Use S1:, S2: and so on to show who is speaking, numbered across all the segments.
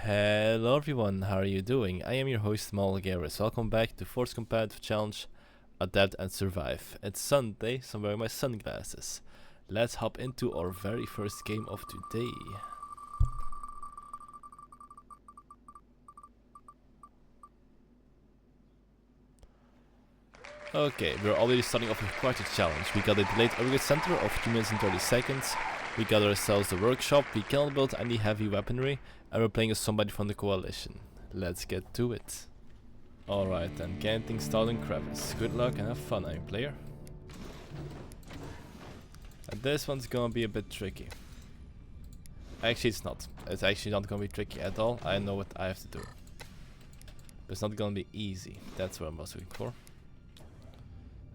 S1: Hello everyone, how are you doing? I am your host Mal Garris. Welcome back to Force Competitive Challenge Adapt and Survive. It's Sunday, so I'm wearing my sunglasses. Let's hop into our very first game of today. Okay, we're already starting off with quite a challenge. We got a delayed upgrade center of 2 minutes and 30 seconds. We got ourselves the workshop, we cannot build any heavy weaponry, and we're playing as somebody from the coalition. Let's get to it. Alright then, canting, stalling, crevice. Good luck and have fun, iron player. And this one's gonna be a bit tricky. Actually it's not. It's actually not gonna be tricky at all. I know what I have to do. But it's not gonna be easy. That's what I was looking for.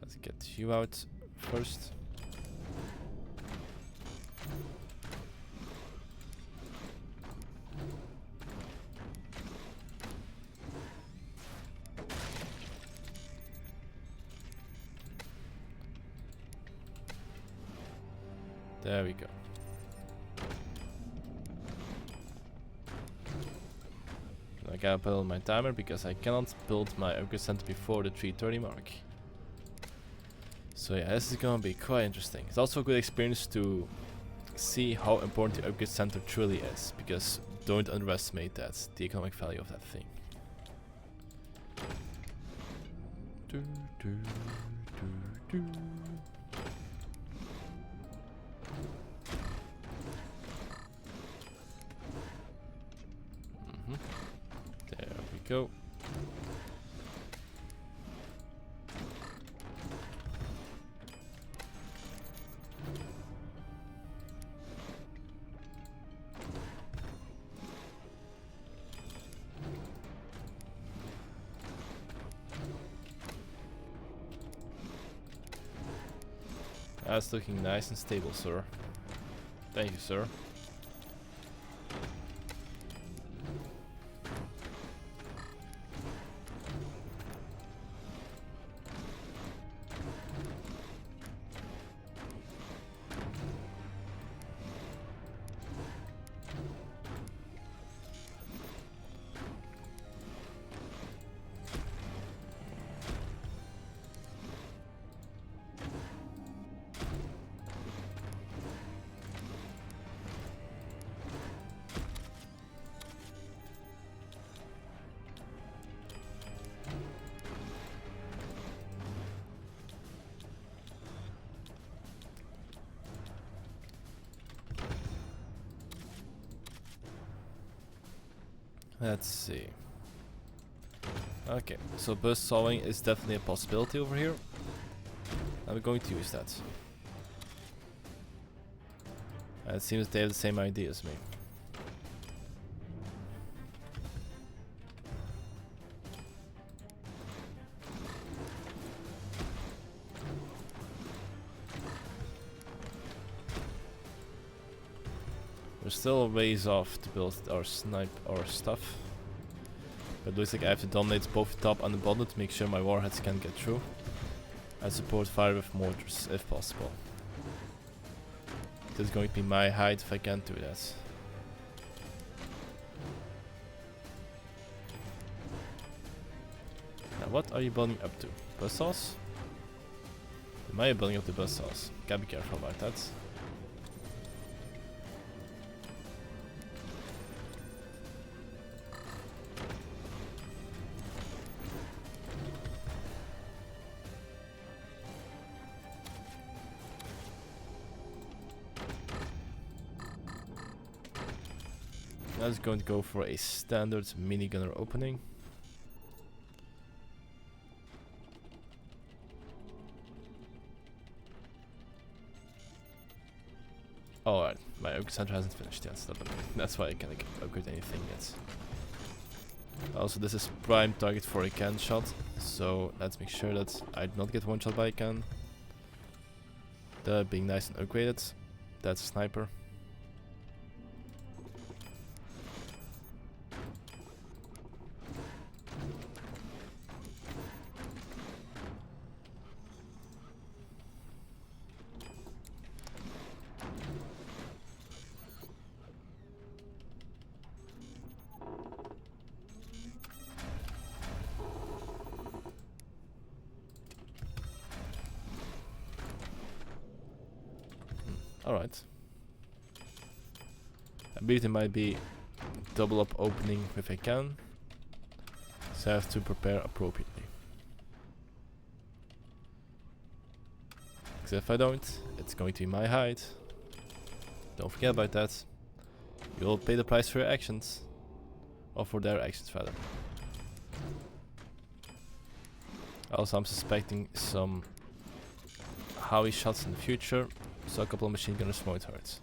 S1: Let's get you out first. There we go. I gotta build my timer because I cannot build my upgrade center before the 3:30 mark. So yeah, this is gonna be quite interesting. It's also a good experience to see how important the upgrade center truly is, because don't underestimate that, the economic value of that thing. Do, do, do, do. There we go. That's looking nice and stable, sir. Thank you, sir. Let's see. Okay, so burst sawing is definitely a possibility over here. I'm going to use that. It seems they have the same idea as me. We're still a ways off to build our stuff. But it looks like I have to dominate both the top and the bottom to make sure my warheads can get through. And support fire with mortars if possible. This is going to be my height if I can't do that. Now what are you building up to? Buzzsaws? Am I building up the buzzsaws? Gotta be careful about that. I was going to go for a standard minigunner opening. Alright, my upgrade center hasn't finished yet, so that's why I can't upgrade anything yet. Also, this is prime target for a can shot, so let's make sure that I do not get one shot by a can. That being nice and upgraded. That's a sniper. Alright. I believe there might be double up opening if I can. So I have to prepare appropriately. Because if I don't, it's going to be my hide. Don't forget about that. You'll pay the price for your actions. Or for their actions rather. Also I'm suspecting some Howie shots in the future. So a couple of machine gunners more turrets.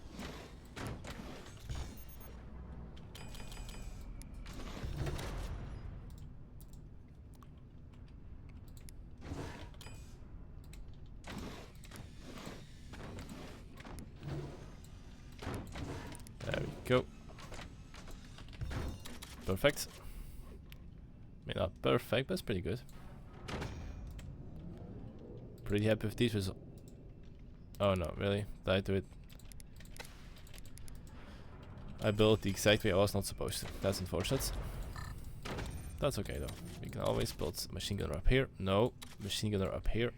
S1: There we go. Perfect. I mean, not perfect, but it's pretty good. Pretty happy with these results. Oh no, really? Died to it. I built the exact way I was not supposed to. That's unfortunate. That's okay though. We can always build machine gunner up here. No, machine gunner up here.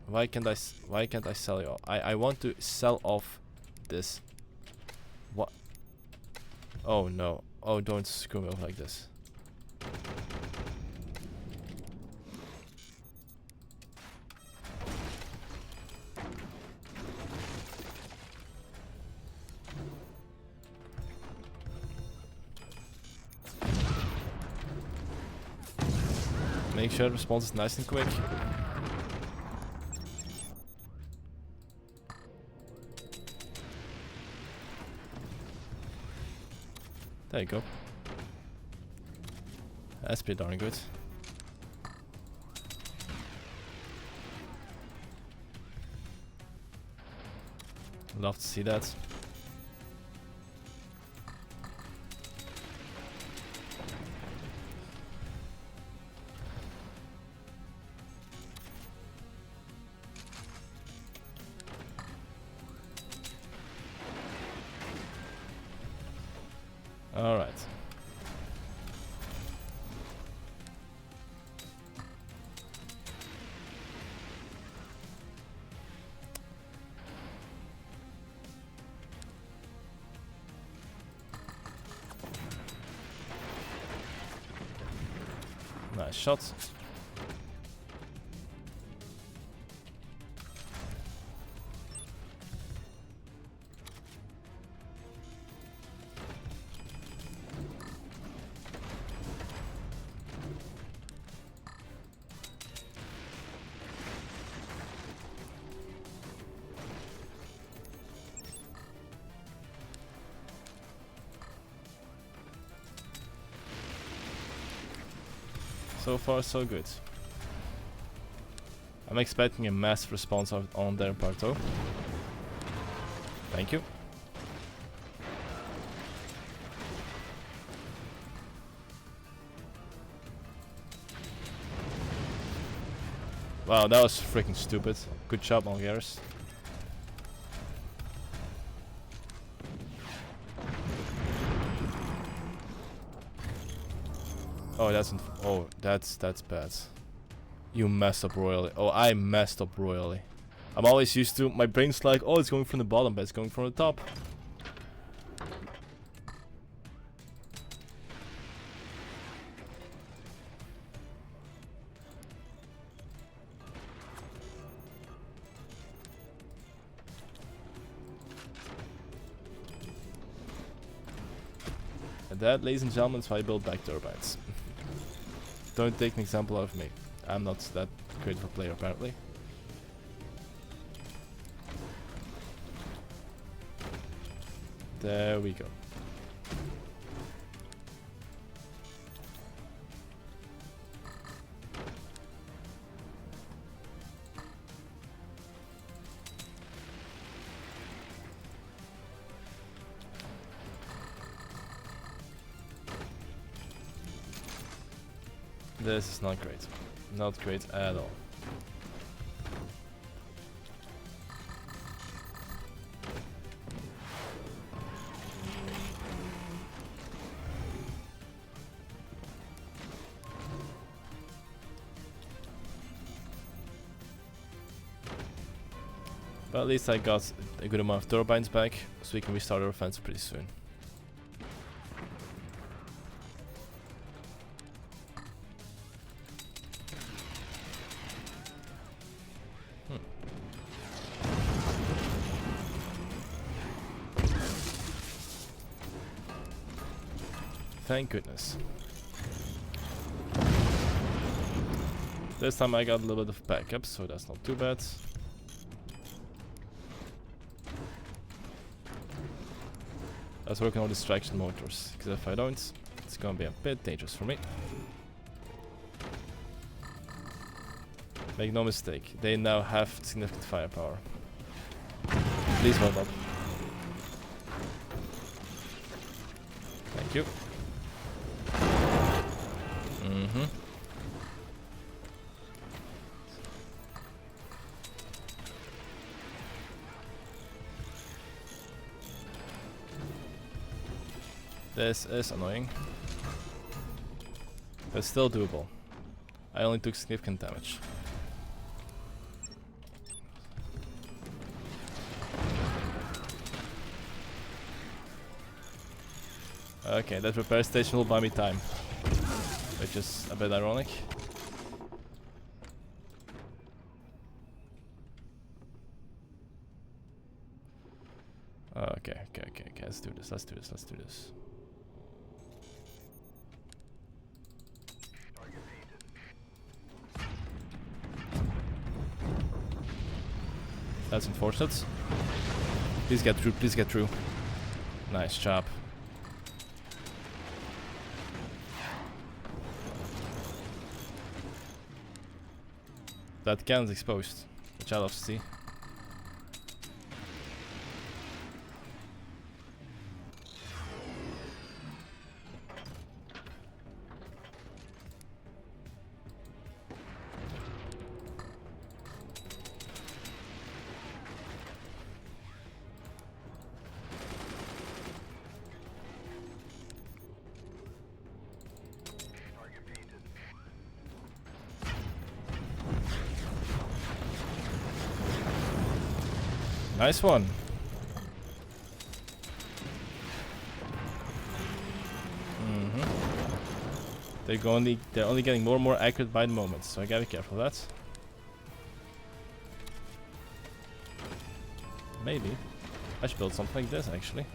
S1: Why can't I sell you all? I want to sell off this. What? Oh no. Oh, don't screw me off like this. Make sure the response is nice and quick. There you go. That's pretty darn good. Love to see that. All right. Nice shot. So far, so good. I'm expecting a mass response on their part though. Thank you. Wow, that was freaking stupid. Good job, Malgares. Oh, that's bad. You messed up royally. Oh, I messed up royally. I'm always used to, my brain's like, oh, it's going from the bottom, but it's going from the top. And that, ladies and gentlemen, is why I build back turbines. Don't take an example out of me. I'm not that great of a player, apparently. There we go. This is not great. Not great at all. But at least I got a good amount of turbines back, so we can restart our offense pretty soon. Thank goodness. This time I got a little bit of backup, so that's not too bad. Let's work on distraction motors, because if I don't, it's gonna be a bit dangerous for me. Make no mistake, they now have significant firepower. Please hold up. Thank you. This is annoying, but still doable. I only took significant damage. Okay, that repair station will buy me time, which is a bit ironic. Okay, let's do this. That's unfortunate. Please get through. Nice job. That cannon's exposed, which I love to see. Nice one. They're only getting more and more accurate by the moment, so I gotta be careful of that. Maybe I should build something like this actually.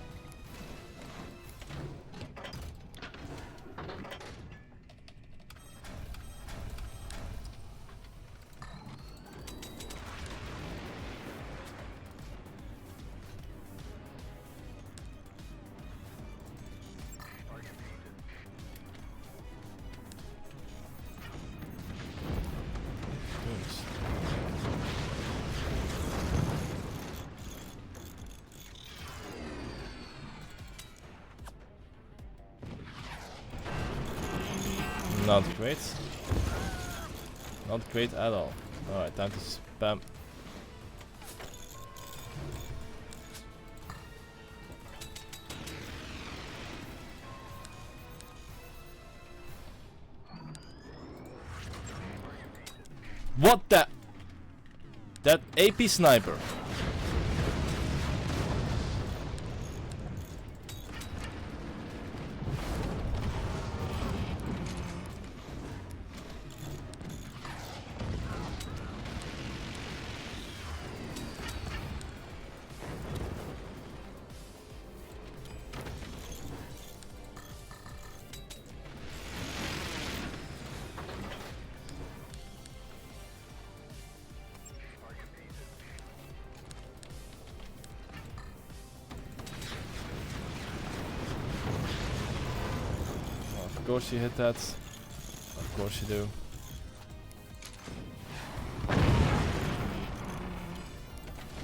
S1: Not great. Not great at all. Alright, time to spam. What the? That AP sniper. Of course you hit that. Of course you do.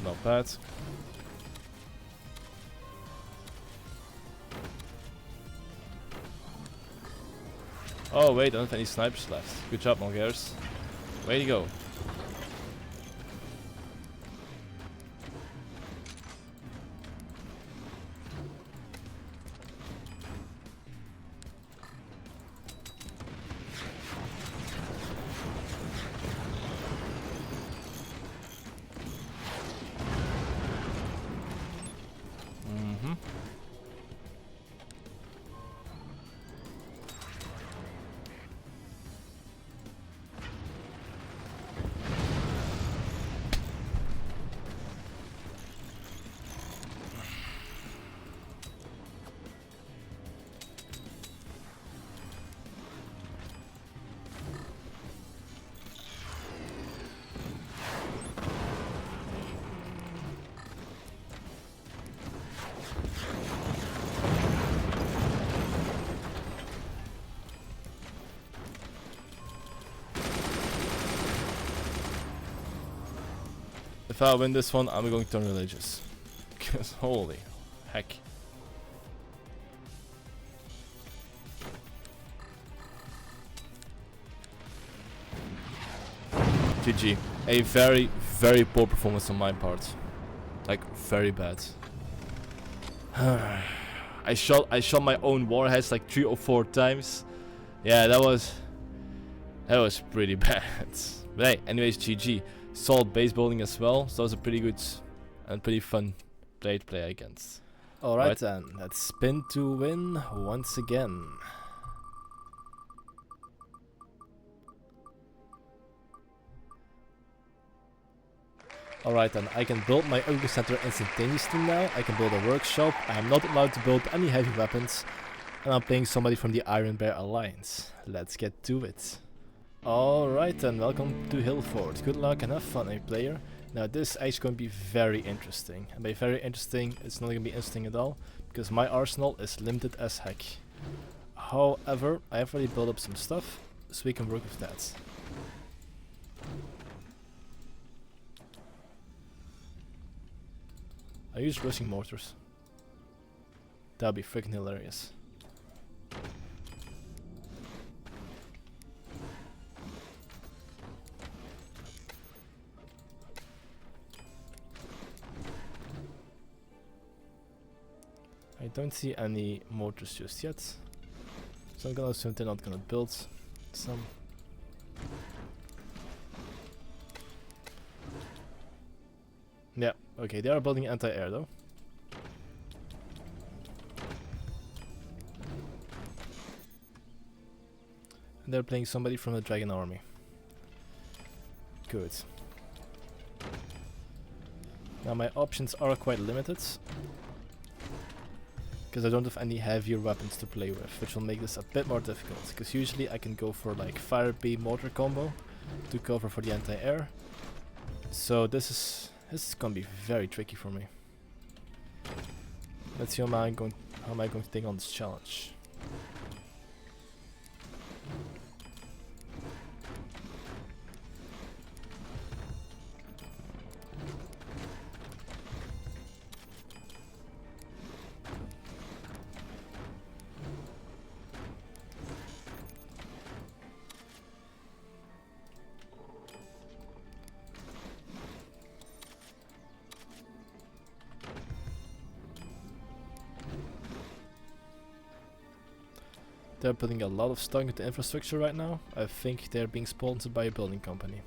S1: Not bad. Oh wait, I don't have any snipers left. Good job, Mongears. Way to go. if I win this one, I'm going to turn religious. Because holy heck. GG. A very, very poor performance on my part. Like, very bad. I shot my own warheads like 3 or 4 times. Yeah, that was pretty bad. But hey, anyways, GG. Solid base building as well, so that was a pretty good and pretty fun play to play against. Alright then, let's spin to win once again. Alright then, I can build my Ogre Center instantaneously now. I can build a workshop. I am not allowed to build any heavy weapons. And I'm playing somebody from the Iron Bear Alliance. Let's get to it. Alright then, welcome to Hillfort. Good luck and have fun, player. Now this is actually going to be very interesting. And by very interesting, it's not going to be interesting at all. Because my arsenal is limited as heck. However, I have already built up some stuff. So we can work with that. I use rushing mortars. That'd be freaking hilarious. I don't see any mortars just yet. So I'm gonna assume they're not gonna build some. Yeah, okay, they are building anti-air though. And they're playing somebody from the Dragon Army. Good. Now my options are quite limited. Because I don't have any heavier weapons to play with, which will make this a bit more difficult. Because usually I can go for like fire beam mortar combo to cover for the anti-air. So this is gonna be very tricky for me. Let's see how am I going to take on this challenge. They're putting a lot of stock into infrastructure right now. I think they're being sponsored by a building company.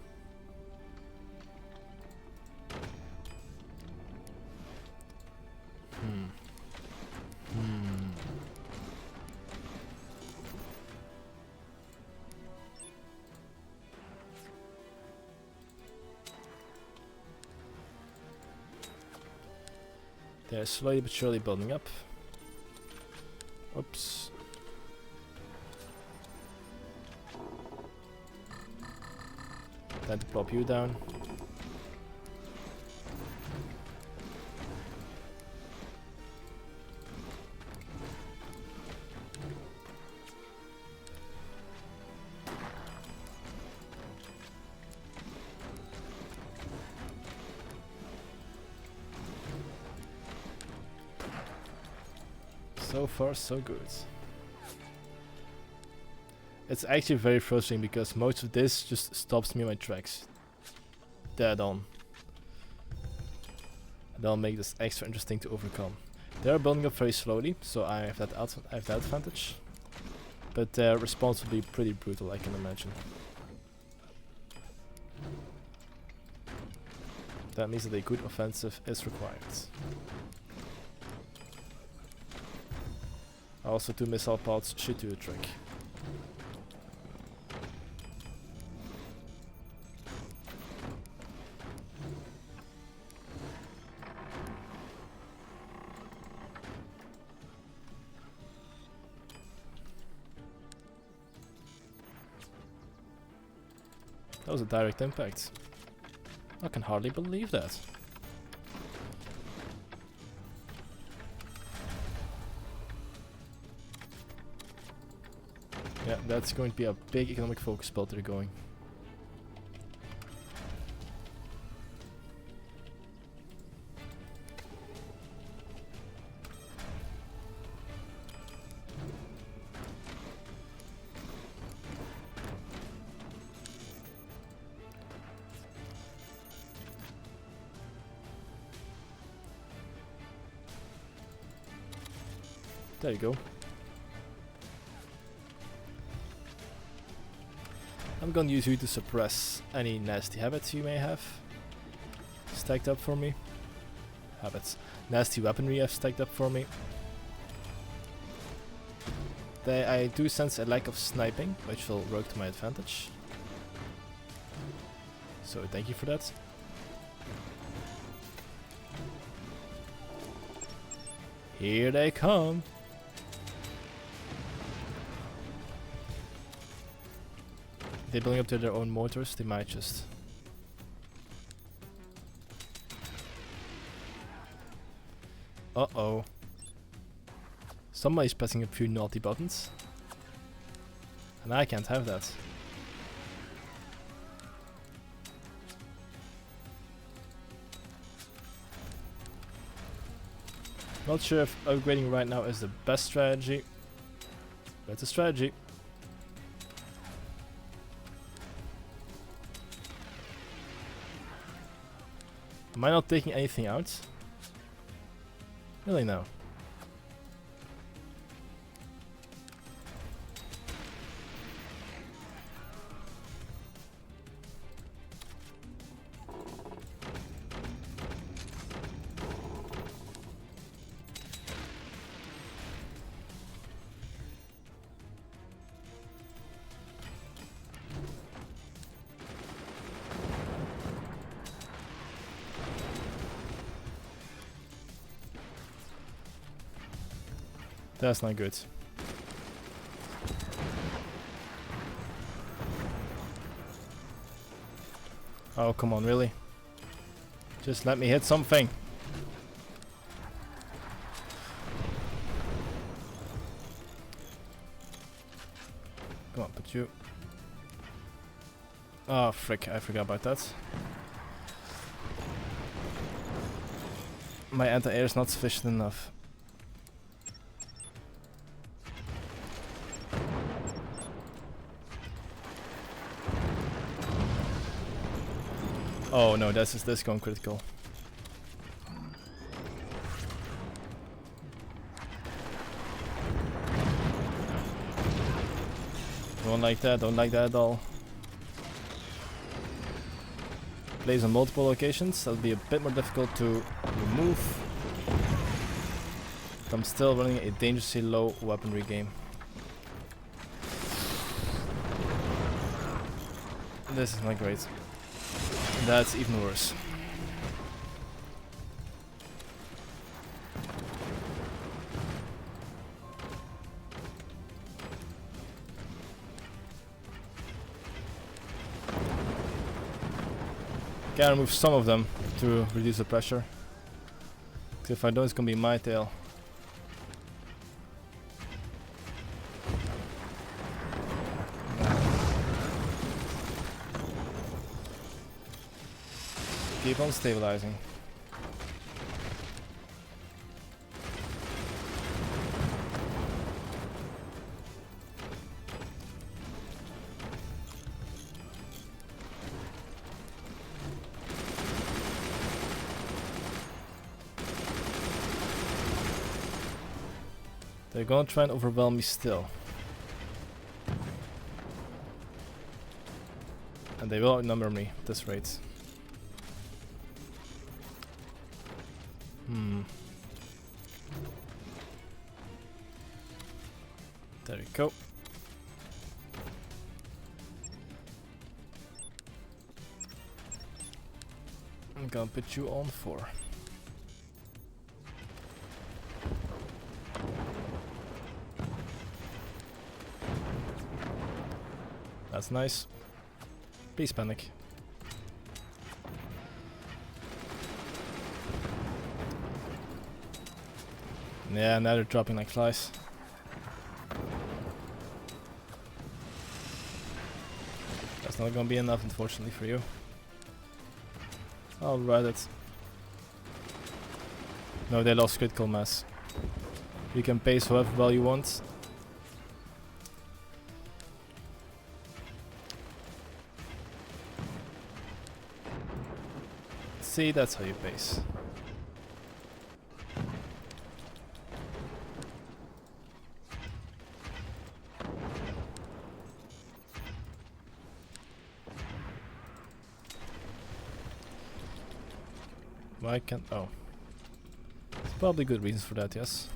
S1: They're slowly but surely building up. Oops. Time to plop you down. So far, so good. It's actually very frustrating because most of this just stops me in my tracks. Dead on. That'll make this extra interesting to overcome. They're building up very slowly, so I have that advantage. But their response will be pretty brutal, I can imagine. That means that a good offensive is required. Also, 2 missile pods should do a trick. That was a direct impact. I can hardly believe that. Yeah, that's going to be a big economic focus build they're going. There you go. I'm gonna use you to suppress any nasty habits you may have stacked up for me. Habits. Nasty weaponry you have stacked up for me. I do sense a lack of sniping, which will work to my advantage. So thank you for that. Here they come. They building up to their own mortars, they might just... Uh-oh. Somebody's pressing a few naughty buttons. And I can't have that. Not sure if upgrading right now is the best strategy. But it's a strategy. Am I not taking anything out? Really no. That's not good. Oh, come on, really? Just let me hit something. Come on, put you. Oh, frick, I forgot about that. My anti-air is not sufficient enough. Oh no, this is going critical. Don't like that at all. Plays on multiple locations, that'll be a bit more difficult to remove. But I'm still running a dangerously low weaponry game. This is not great. That's even worse. Gotta remove some of them to reduce the pressure. 'Cause if I don't, it's gonna be my tail. Keep on stabilizing. They're gonna try and overwhelm me still. And they will outnumber me at this rate. There we go. I'm gonna put you on 4. That's nice. Please panic. Yeah, now they're dropping like flies. That's not gonna be enough, unfortunately, for you. I'll ride it. No, they lost critical mass. You can pace however well you want. See, that's how you pace. Why can't... Oh. There's probably good reasons for that, yes.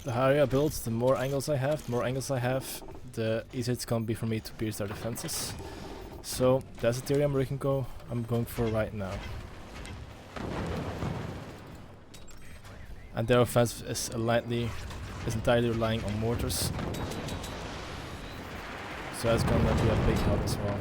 S1: The higher I build, the more angles I have. The more angles I have, the easier it's gonna be for me to pierce their defenses. So that's the theory I'm going for right now. And their offense is entirely relying on mortars. So that's gonna be a big help as well.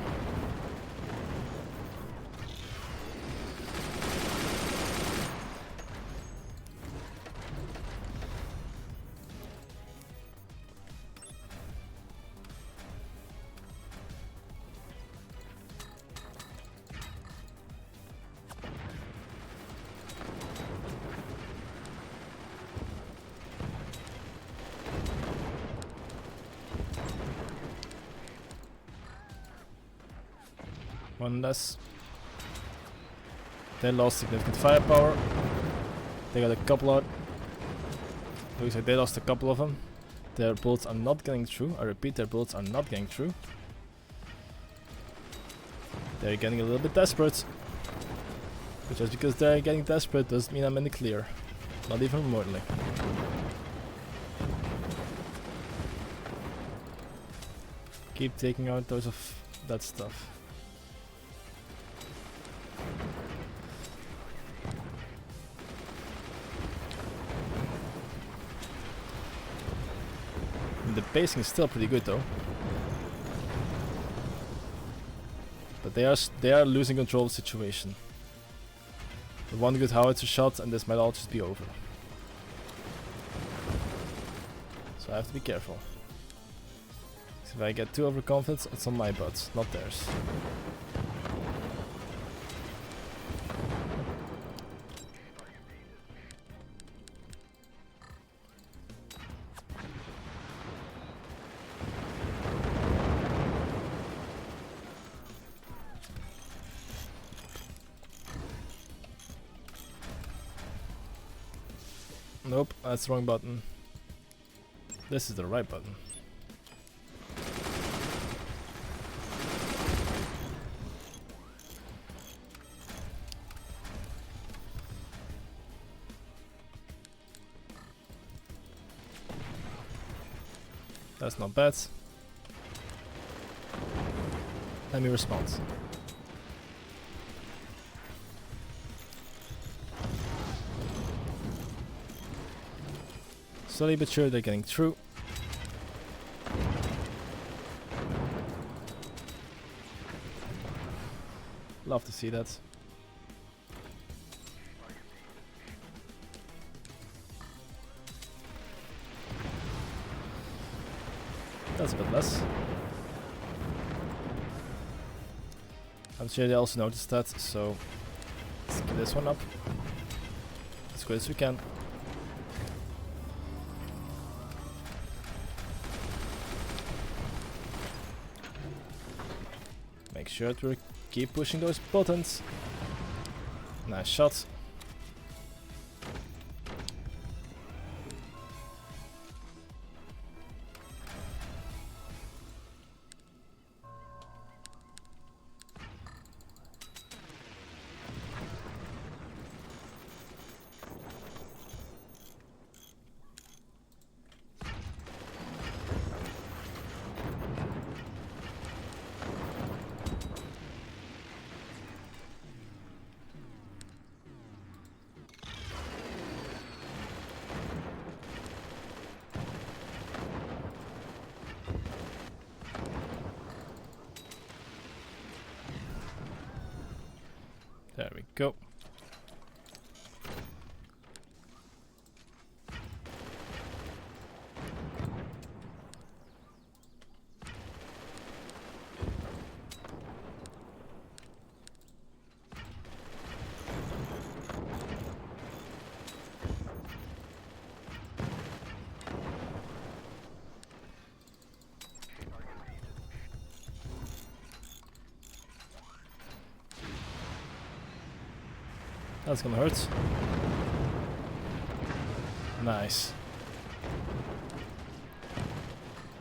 S1: One less. They lost significant firepower. They got a couple out. Looks like they lost a couple of them. Their bullets are not getting through. I repeat, their bullets are not getting through. They're getting a little bit desperate. But just because they're getting desperate doesn't mean I'm in the clear. Not even remotely. Keep taking out those of that stuff. The pacing is still pretty good though. But they are losing control of the situation. The one good howitzer shot and this might all just be over. So I have to be careful. If I get too overconfident, it's on my butt, not theirs. Nope, that's the wrong button. This is the right button. That's not bad. Let me respond. Slowly but sure they're getting through. Love to see that. That's a bit less. I'm sure they also noticed that, so let's get this one up as good as we can. Make sure to keep pushing those buttons. Nice shot. There we go. That's gonna hurt. Nice.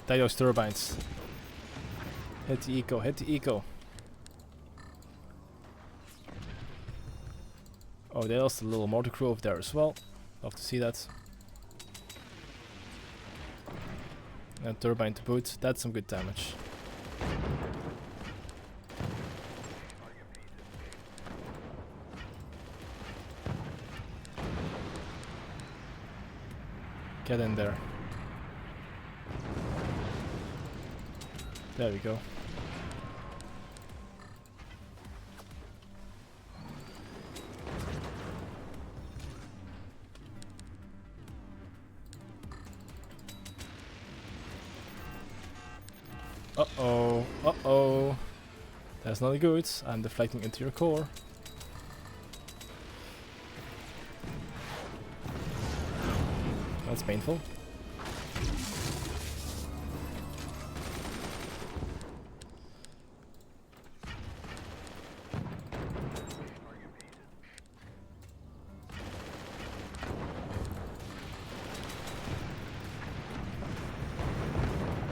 S1: Die those turbines. Hit the eco, hit the eco. Oh, they lost a little mortar crew over there as well. Love to see that. And turbine to boot. That's some good damage. Get in there. There we go. Uh-oh, uh-oh. That's not good. I'm deflecting into your core. That's painful.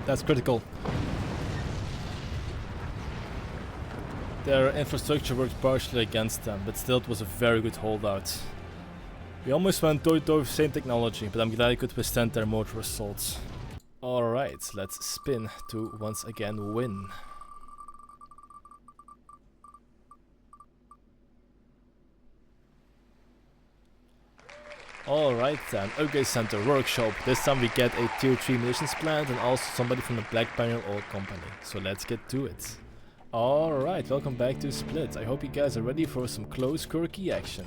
S1: That's critical. Their infrastructure worked partially against them, but still it was a very good holdout. We almost went toe-to-toe with same technology, but I'm glad I could withstand their mortar assaults. Alright, let's spin to once again win. Alright then, Upgrade Center Workshop. This time we get a tier 3 munitions plant and also somebody from the Black Pioneer Oil Company. So let's get to it. Alright, welcome back to Split. I hope you guys are ready for some close quirky action.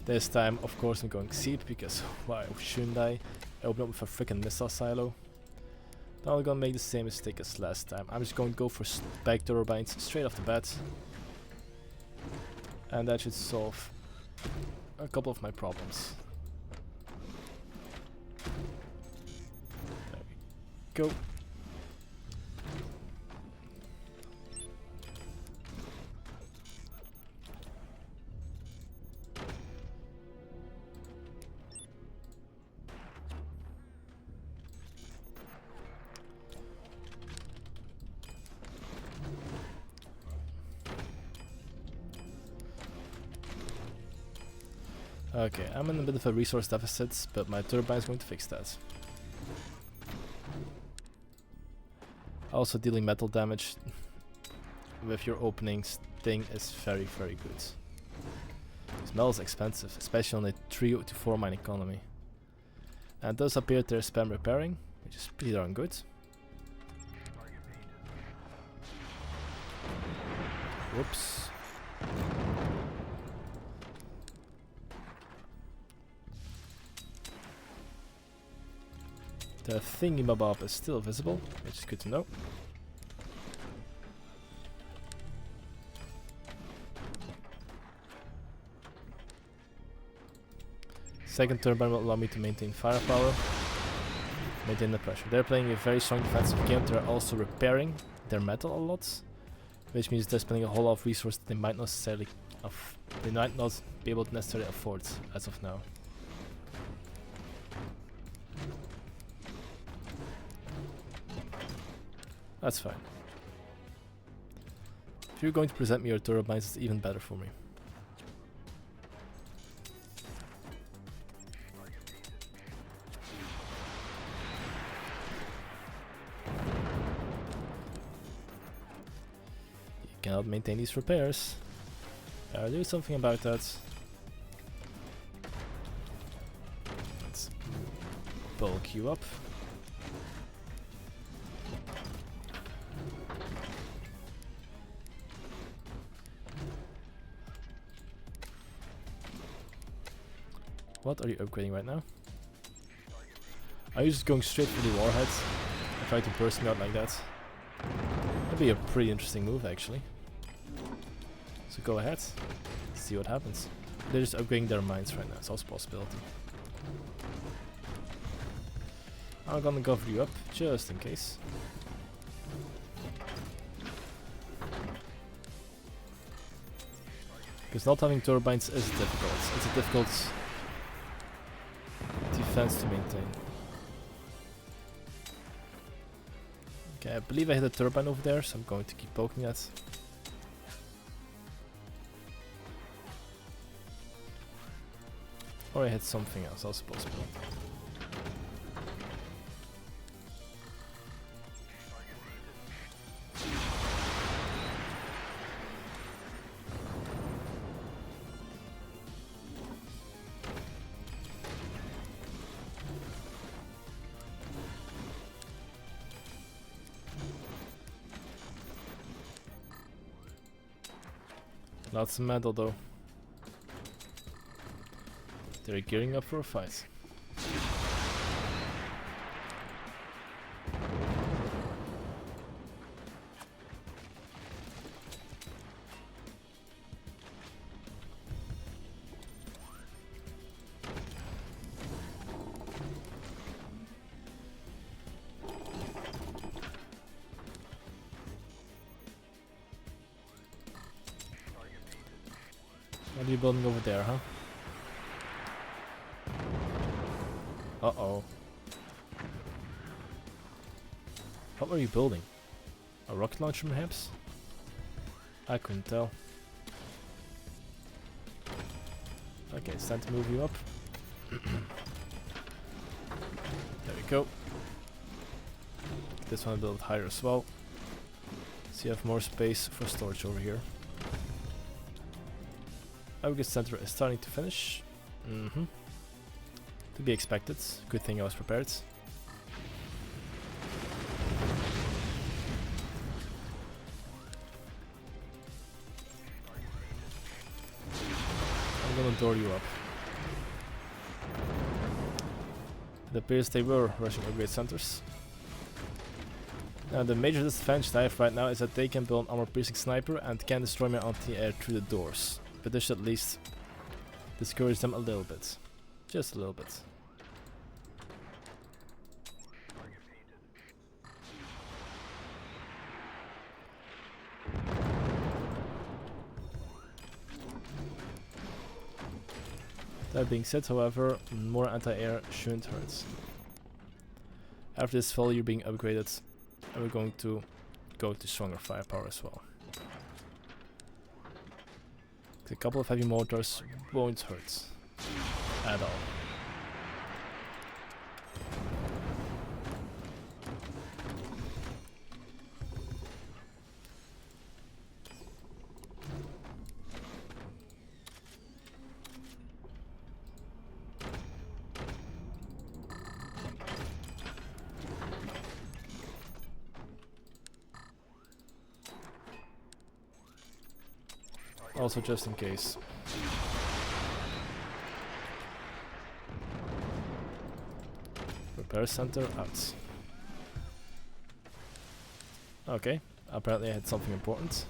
S1: This time, of course, I'm going Seep because why shouldn't I? I open up with a freaking missile silo. Now I'm gonna make the same mistake as last time. I'm just going to go for spike turbines straight off the bat. And that should solve a couple of my problems. There we go. Okay, I'm in a bit of a resource deficit, but my turbine is going to fix that. Also, dealing metal damage with your openings thing is very, very good. This metal is expensive, especially on a 3 to 4 mine economy. And it does appear there's spam repairing, which is pretty darn good. Whoops. The thingy-mabob is still visible, which is good to know. Second turbine will allow me to maintain firepower, maintain the pressure. They're playing a very strong defensive game. They're also repairing their metal a lot, which means they're spending a whole lot of resources they might not be able to necessarily afford as of now. That's fine. If you're going to present me your turbines, it's even better for me. You cannot maintain these repairs. Do something about that. Let's bulk you up. What are you upgrading right now? Are you just going straight for the warheads and try to burst me out like that? That'd be a pretty interesting move actually. So go ahead, see what happens. They're just upgrading their mines right now, it's also a possibility. I'm gonna cover you up just in case. Because not having turbines is difficult. It's a difficult defense to maintain. Okay, I believe I hit a turbine over there, so I'm going to keep poking that. Or I hit something else, also possible. Lots of metal though. They're gearing up for a fight. What are you building over there, huh? Uh-oh. What were you building? A rocket launcher perhaps? I couldn't tell. Okay, it's time to move you up. There we go. This one a little higher as well. So you have more space for storage over here. Aggregate center is starting to finish. To be expected. Good thing I was prepared. I'm gonna door you up. It appears they were rushing upgrade centers. Now the major disadvantage I have right now is that they can build an armor-piercing sniper and can destroy my anti-air through the doors. But this should at least discourage them a little bit. Just a little bit. That being said, however, more anti-air shouldn't hurt. After this failure being upgraded, we're going to go to stronger firepower as well. A couple of heavy mortars won't hurt at all. Also, just in case. Repair center out. Okay, apparently I had something important.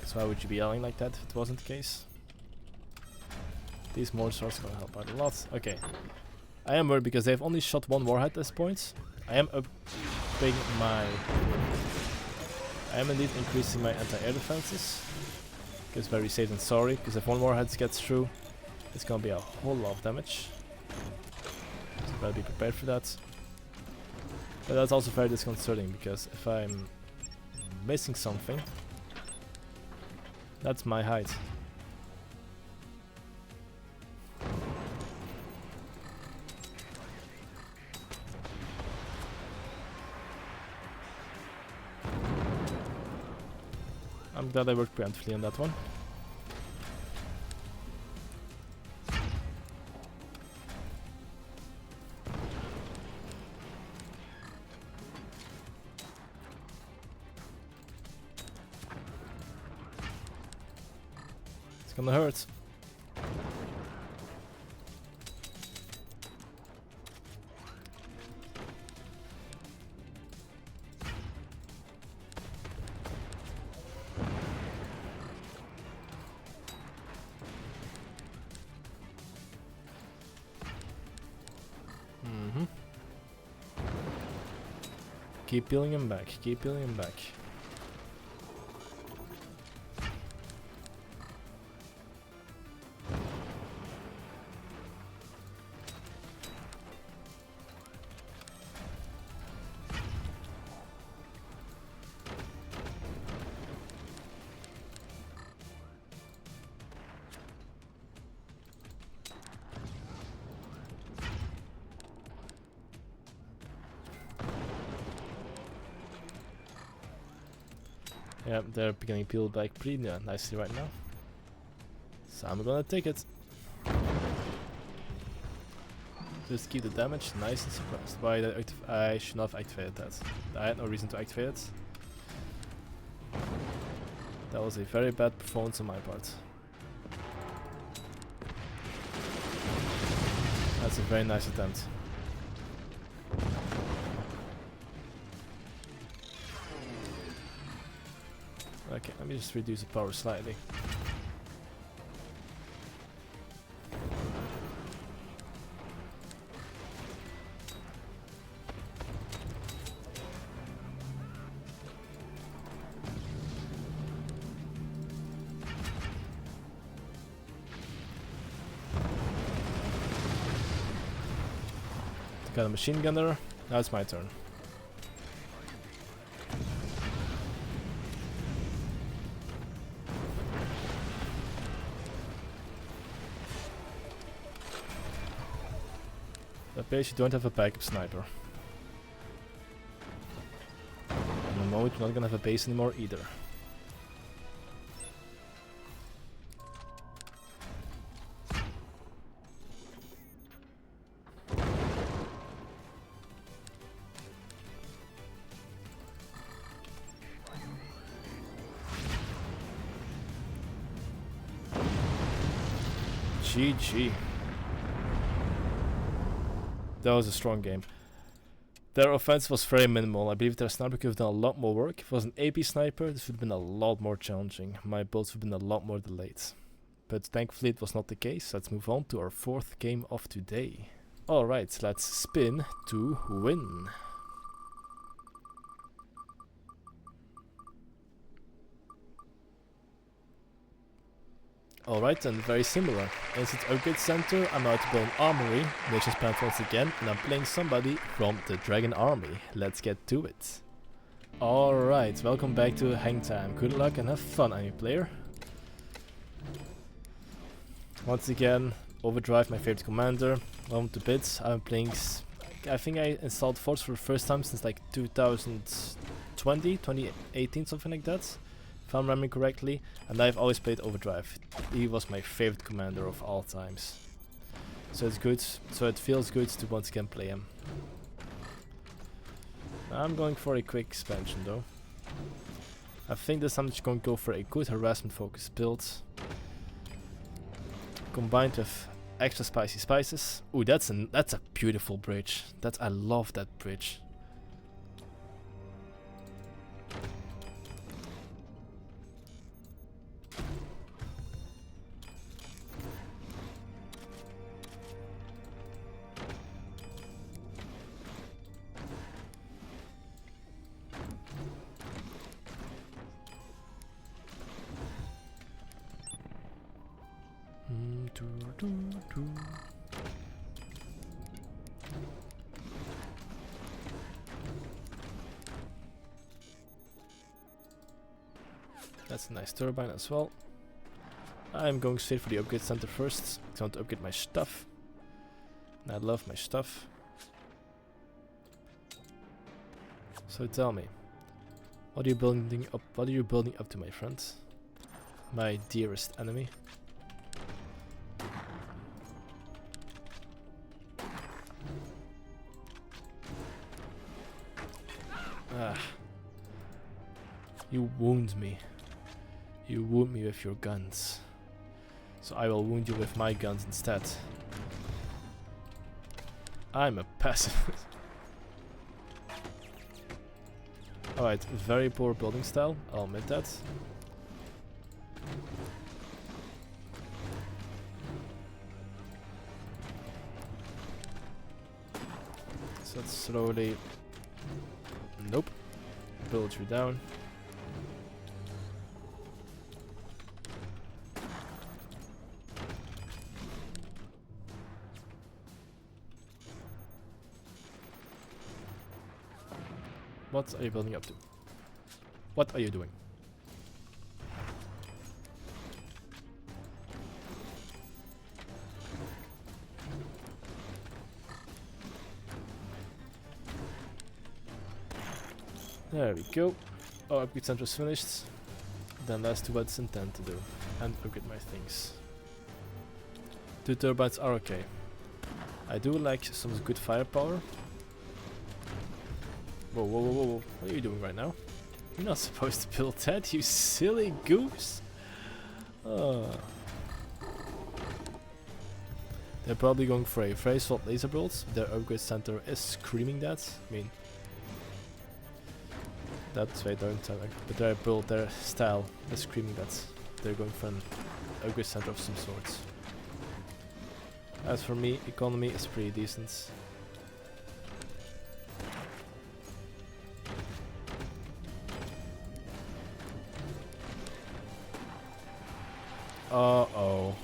S1: So why would you be yelling like that if it wasn't the case? These mortars are gonna help out a lot. Okay. I am worried because they've only shot one warhead at this point. I am upping my... I am indeed increasing my anti-air defenses. It's very safe and sorry, because if one warhead gets through, it's gonna be a whole lot of damage. So better be prepared for that. But that's also very disconcerting, because if I'm missing something, that's my height. I'm glad I worked preemptively on that one. It's gonna hurt. Keep peeling him back, keep peeling him back. Yeah, they're getting peeled back pretty nicely right now. So I'm gonna take it. Just keep the damage nice and suppressed. Why did I should not have activated that. I had no reason to activate it. That was a very bad performance on my part. That's a very nice attempt. Okay, let me just reduce the power slightly. Got a machine gunner. Now it's my turn. That base you don't have a backup sniper. And the moment you're not gonna have a base anymore either. GG. That was a strong game. Their offense was very minimal. I believe their sniper could have done a lot more work. If it was an AP sniper, this would have been a lot more challenging. My builds would have been a lot more delayed. But thankfully it was not the case. Let's move on to our fourth game of today. Alright, let's spin to win. Alright, and very similar. Instant upgrade center, I'm out to build an armory, nations plant once again, and I'm playing somebody from the Dragon Army. Let's get to it. Alright, welcome back to Hang Time. Good luck and have fun, enemy player. Once again, Overdrive, my favorite commander. Welcome to bits. I'm playing. I think I installed Force for the first time since like 2020, 2018, something like that. If I'm remembering correctly, and I've always played Overdrive. He was my favorite commander of all times. So it's good, so it feels good to once again play him. I'm going for a quick expansion though. I think this time I'm just going to go for a good harassment focused build. Combined with extra spicy spices. Ooh, that's a beautiful bridge. I love that bridge. That's a nice turbine as well. I'm going straight for the upgrade center first. I want to upgrade my stuff. And I love my stuff. So tell me, what are you building up? What are you building up to, my friend? My dearest enemy. Ah. You wound me. You wound me with your guns. So I will wound you with my guns instead. I'm a pacifist. Alright, very poor building style, I'll admit that. So let's slowly... Nope. Build you down. What are you building up to? What are you doing? There we go. Oh, upgrade center is finished. Then let's do what it's intended to do. And upgrade my things. 2 turbines are okay. I do like some good firepower. Whoa, whoa, whoa, whoa. What are you doing right now? You're not supposed to build that, you silly goose! They're probably going for a very solid laser bolt. Their upgrade center is screaming that. I mean, that's why they don't have, but their build, their style is screaming that they're going for an upgrade center of some sort. As for me, economy is pretty decent. Uh-oh.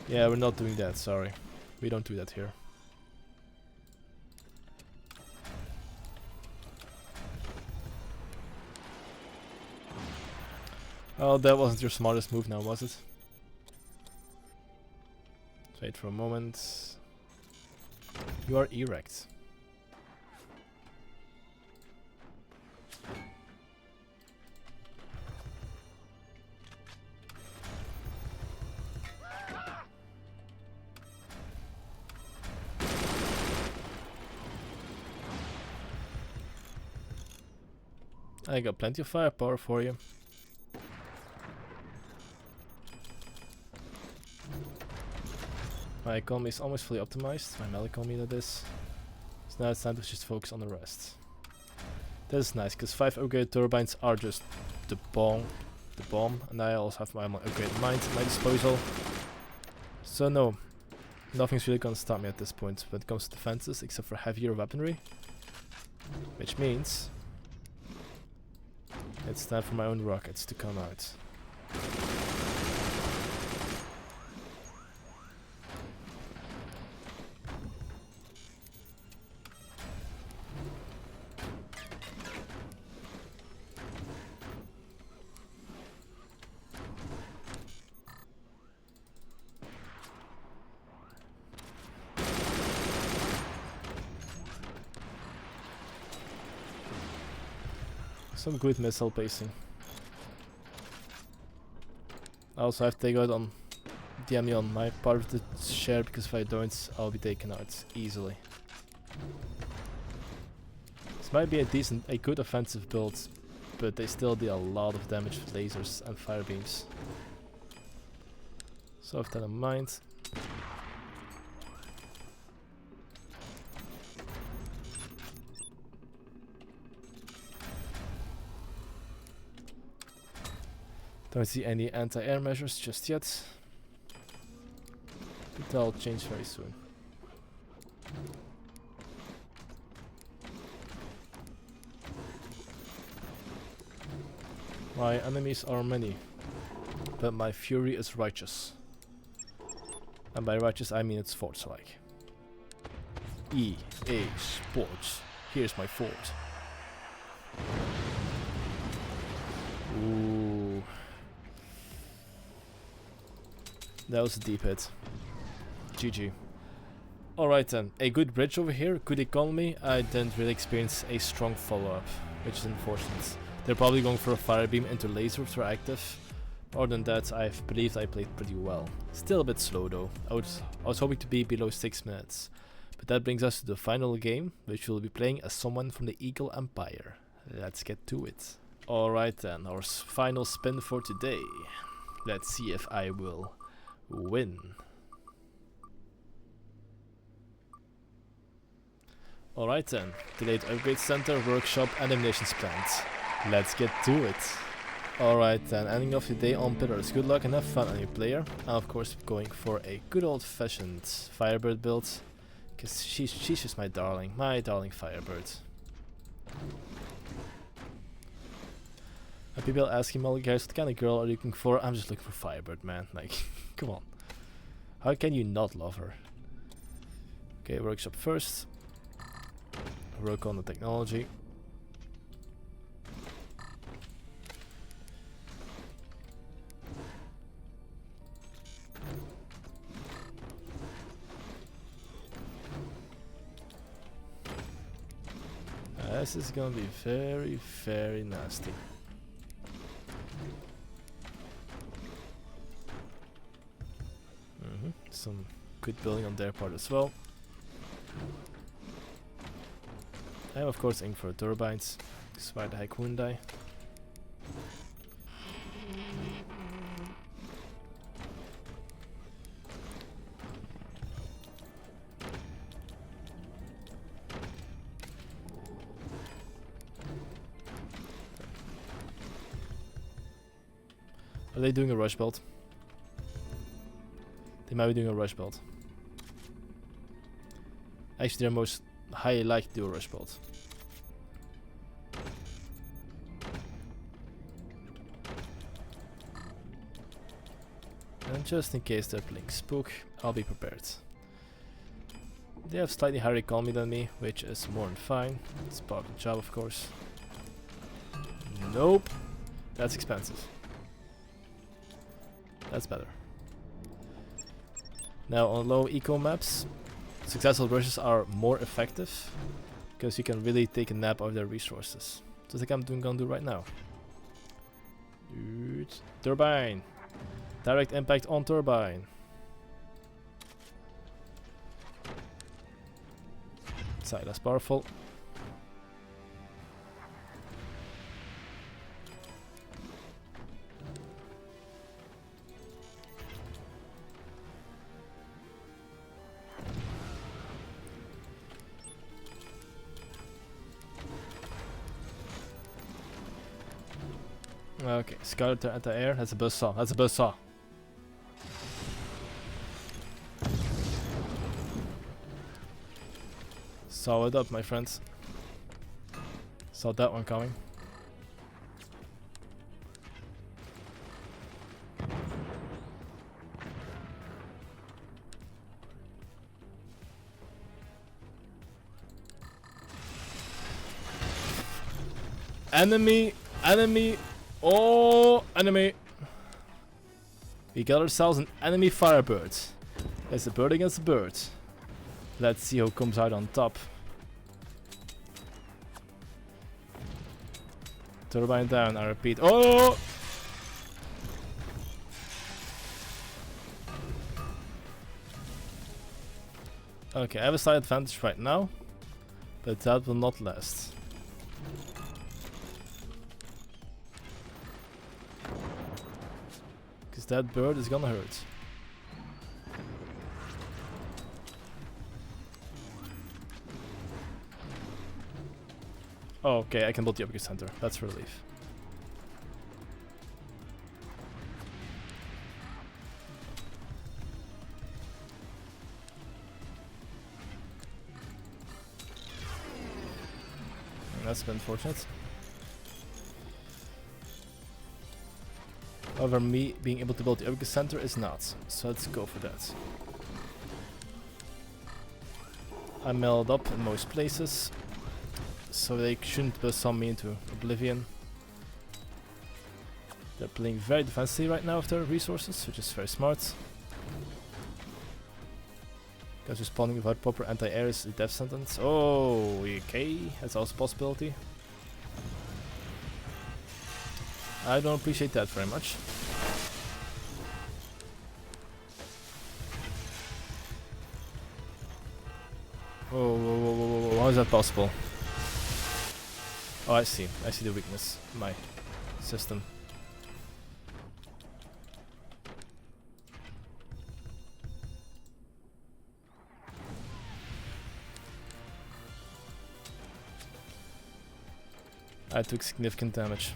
S1: Yeah, we're not doing that, sorry. We don't do that here. Oh, that wasn't your smartest move now, was it? Wait for a moment. You are erect. I got plenty of firepower for you. My economy is almost fully optimized, my melee economy that is. So now it's time to just focus on the rest. That is nice, because 5 upgraded turbines are just the bomb, and I also have my upgraded mines at my disposal. So no, nothing's really gonna stop me at this point when it comes to defenses, except for heavier weaponry. Which means it's time for my own rockets to come out. Some good missile pacing. I also have to take out on the enemy on my part of the share, because if I don't, I'll be taken out easily. This might be a good offensive build, but they still deal a lot of damage with lasers and fire beams. So have that in mind. Don't see any anti-air measures just yet. But that'll change very soon. My enemies are many, but my fury is righteous. And by righteous I mean it's Forge-like. EA Sports, here's my fort. Ooh. That was a deep hit. GG. Alright then, a good bridge over here, good economy. I didn't really experience a strong follow-up, which is unfortunate. They're probably going for a fire beam into laser if they're active. Other than that, I believe I played pretty well. Still a bit slow though. I was hoping to be below 6 minutes. But that brings us to the final game, which we'll be playing as someone from the Eagle Empire. Let's get to it. Alright then, our final spin for today. Let's see if I will win. Alright then, delayed upgrade center, workshop and eliminations plant. Let's get to it. Alright then, ending off the day on pillars. Good luck and have fun on your player. And of course going for a good old fashioned Firebird build. Because she's just my darling Firebird. And people asking me, guys, what kind of girl are you looking for? I'm just looking for Firebird, man. Like, come on. How can you not love her? Okay, workshop first. Work on the technology. This is gonna be very, very nasty. Some good building on their part as well. I'm of course aiming for turbines. That's why the heck wouldn't I? Are they doing a rush build? They might be doing a rush build. Actually, they're most highly likely to do a rush build. And just in case they're playing Spook, I'll be prepared. They have slightly higher economy than me, which is more than fine. It's part of the job, of course. Nope. That's expensive. That's better. Now on low eco maps, successful rushes are more effective because you can really take a nap of their resources. Just like I'm gonna do right now. Dude, turbine. Direct impact on turbine. Side less powerful. Okay, scout at the air. That's a buzzsaw. That's a buzzsaw. Saw it up, my friends. Saw that one coming. Enemy! Enemy! Oh, enemy! We got ourselves an enemy firebird. It's a bird against a bird. Let's see who comes out on top. Turbine down, I repeat. Oh! Okay, I have a slight advantage right now, but that will not last. That bird is gonna hurt. Oh, okay, I can build the upgrade center. That's a relief. That's been unfortunate. However, me being able to build the upgrade center is not, so let's go for that. I mellowed up in most places, so they shouldn't buzz me into oblivion. They're playing very defensively right now with their resources, which is very smart. Because responding without proper anti-air is a death sentence. Oh, okay, that's also a possibility. I don't appreciate that very much. Whoa, whoa, whoa, whoa, whoa, how is that possible? Oh, I see the weakness in my system. I took significant damage.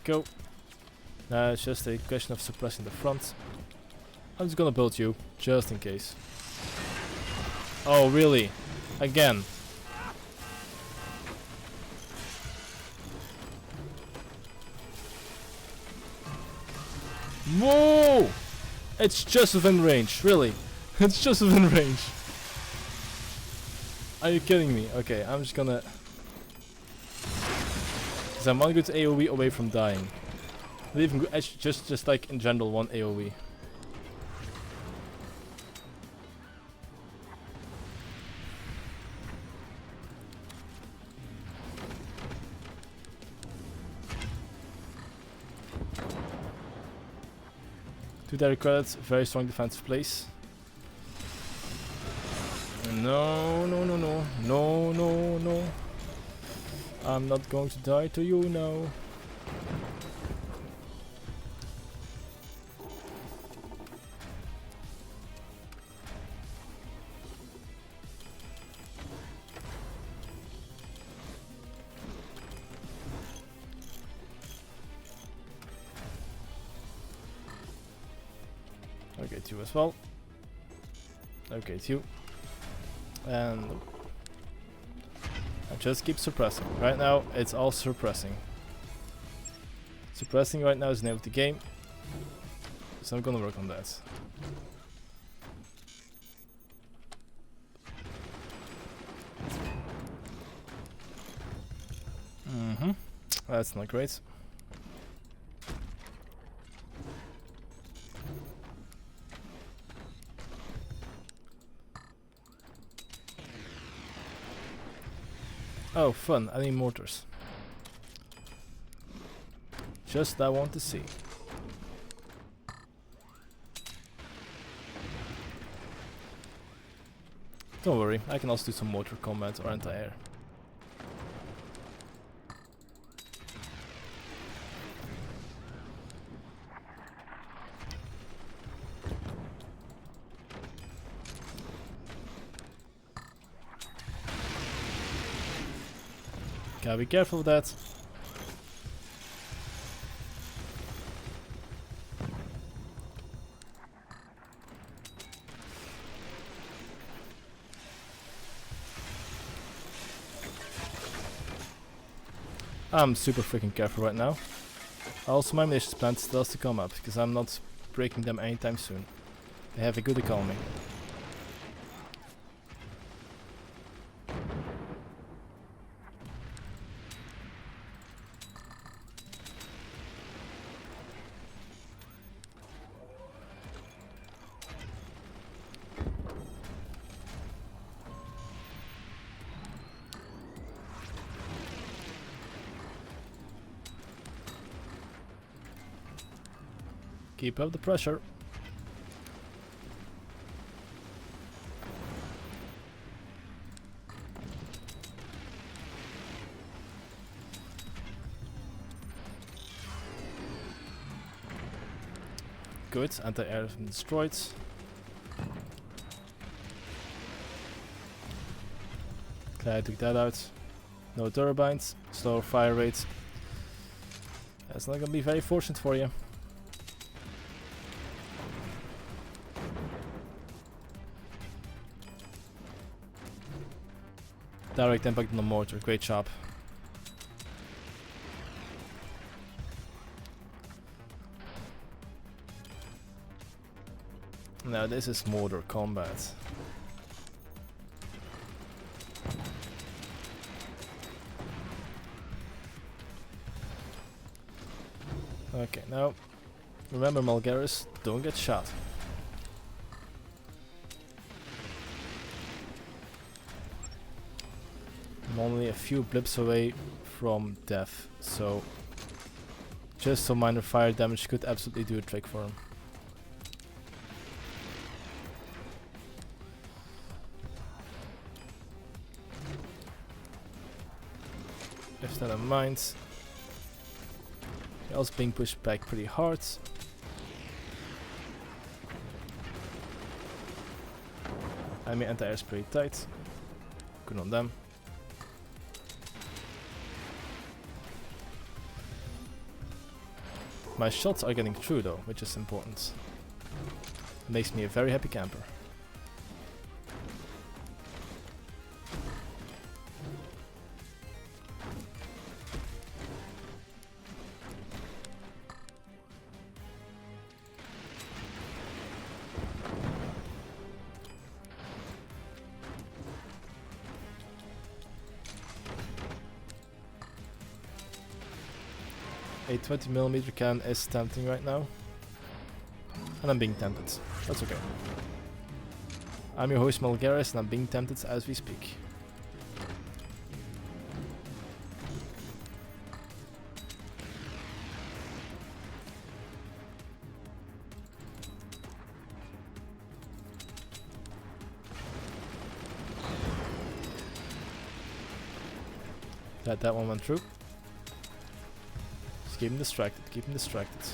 S1: Go. Now it's just a question of suppressing the front. I'm just gonna build you, just in case. Oh, really? Again? Whoa! It's just within range, really? It's just within range. Are you kidding me? Okay, I'm just gonna... Because I'm one good AoE away from dying. Not even good, just like in general, one AoE. To their credit, very strong defensive place. No, no, no, no, no, no, no. I'm not going to die to you now. Okay, 2 as well. Okay, 2. And I just keep suppressing. Right now, it's all suppressing. Suppressing right now is the name of the game. So I'm gonna work on that. That's not great. Oh, fun. I need mortars. Just I want to see. Don't worry, I can also do some mortar combat or anti-air. Gotta be careful with that. I'm super freaking careful right now. Also, my malicious plant still has to come up, because I'm not breaking them anytime soon. They have a good economy. Keep up the pressure. Good, anti-air has been destroyed. Glad I took that out. No turbines, slower fire rates. That's not gonna be very fortunate for you. Direct impact on the mortar, great job. Now this is mortar combat. Okay, now remember Malgaris, don't get shot. I'm only a few blips away from death, so just some minor fire damage could absolutely do a trick for him. If that in mind. You're also being pushed back pretty hard. I mean, anti-air is pretty tight. Good on them. My shots are getting through though, which is important. It makes me a very happy camper. a 20mm cannon is tempting right now. And I'm being tempted. That's okay. I'm your host Malgaris and I'm being tempted as we speak. That one went through. Just keep him distracted, keep him distracted.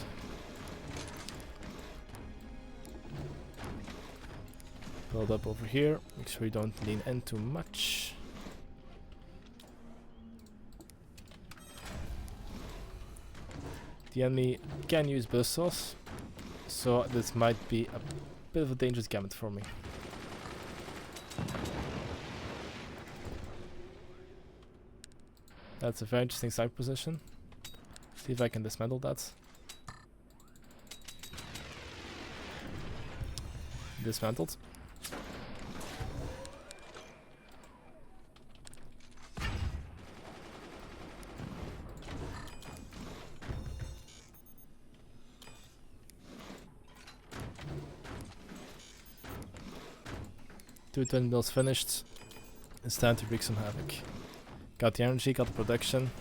S1: Build up over here, make sure you don't lean in too much. The enemy can use buzzsaws, so this might be a bit of a dangerous gambit for me. That's a very interesting side position. See if I can dismantle that. Dismantled. Two twin mills finished. It's time to wreak some havoc. Got the energy, got the production.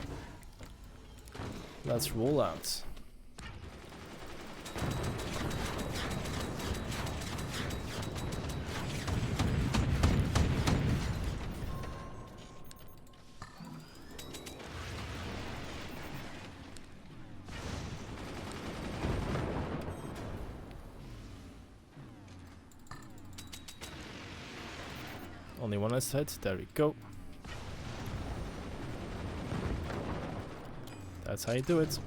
S1: Let's roll out. Only one is hit, there we go. That's how you do it.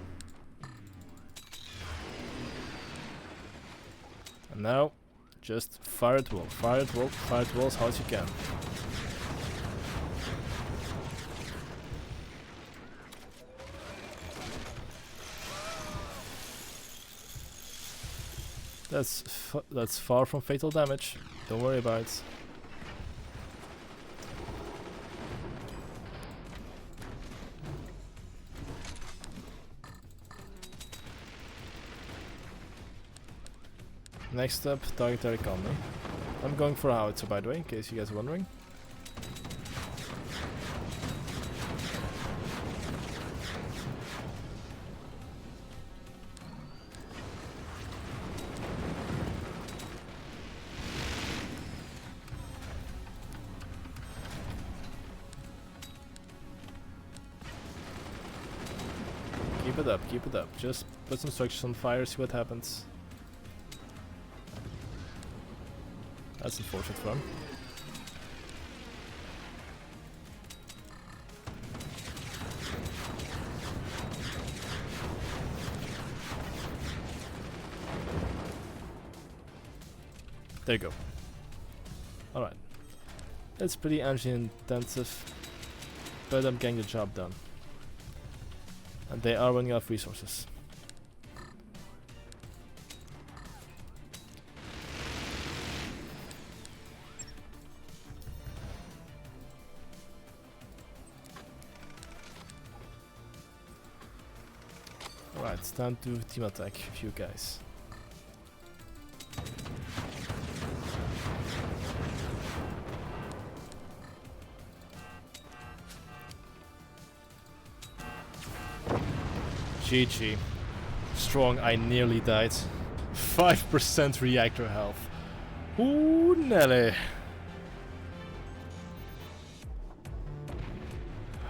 S1: And now, just fire at will, fire at will, fire at will as hard as you can. That's far from fatal damage. Don't worry about it. Next up, target Eric Conley. I'm going for a howitzer, by the way, in case you guys are wondering. Keep it up, keep it up. Just put some structures on fire, see what happens. That's unfortunate for him. There you go. Alright. It's pretty energy intensive, but I'm getting the job done. And they are running out of resources. Alright, it's time to team attack with you guys. GG. Strong, I nearly died. 5% reactor health. Ooh, Nelly.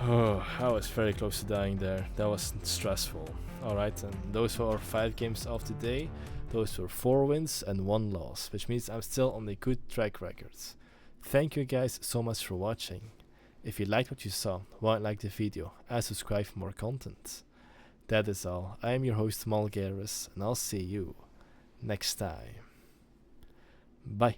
S1: Oh, I was very close to dying there. That was stressful. Alright, and those were our 5 games of the day. Those were 4 wins and 1 loss, which means I'm still on a good track record. Thank you guys so much for watching. If you liked what you saw, why not like the video and subscribe for more content. That is all. I am your host Malgaris, and I'll see you next time. Bye.